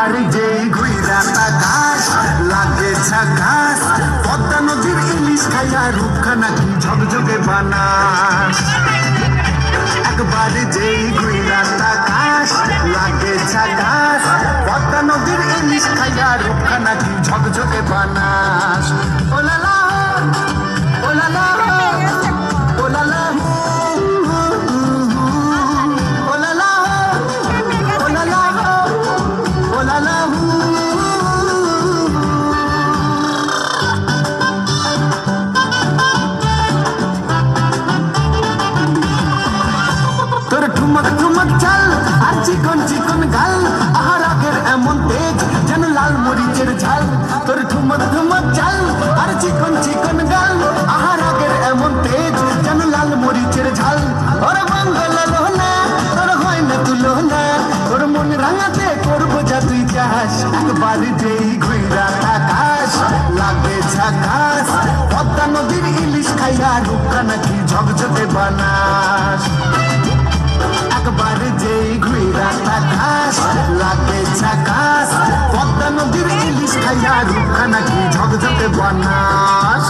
বাড়ি যেই ঘুইরা তাকাস লাগে ঝাকাস পদ্মা নদীর ইলিশ খাইয়া রূপখানা কি ঝকঝকে বানাস একবারে যেই ঘুইরা তাকাস লাগে ঝাকাস পদ্মা নদীর ইলিশ খাইয়া রূপখানা কি ঝকঝকে বানাস ওলালা ওলালা ওলালা তোর ঠুমক ঠুমক চাল আর চিকন চিকন গাল আহার আগের এমন তেজ যেন লাল মরিচের ঝাল তোর ঠুমক ঠুমক চাল আর চিকন চিকন গাল আহার আগের এমন তেজ যেন লাল মরিচের ঝাল ওর বাংলা লোনা তোর হয় না তুলনা তোর মন রাঙাতে করবো যা তুই চাস একবার যেই ঘুইরা আকাশ লাগে ঝাকাস পদ্মা নদীর ইলিশ খাইয়া রূপখানা কি ঝকঝকে বানাস একবার যেই ঘুইরা তাকাস লাগে ঝাকাস পদ্মা নদীর ইলিশ খাইয়া রূপখানা কি ঝকঝকে বানাস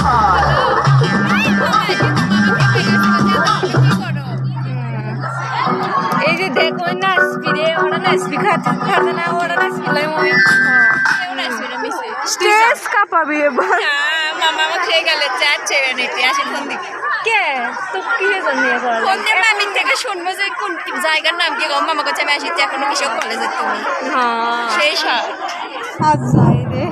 এই যে দেখো না স্পিডে ওরা না স্পিড খাতে না ওরা না স্পিলাই মই স্ট্রেস কাঁপাবি এবার মামা আমার খেয়ে গেলে চার ছেড়ে নিতে আসে ফোন দিকে কে তো কি হয়েছে নিয়ে করা ফোন দিয়ে মামির থেকে শুনবো যে কোন জায়গার নাম কি গো মামা কাছে আমি আসিতে এখনো কিসব কলেজে তুমি হ্যাঁ সেই সব আজ যাই রে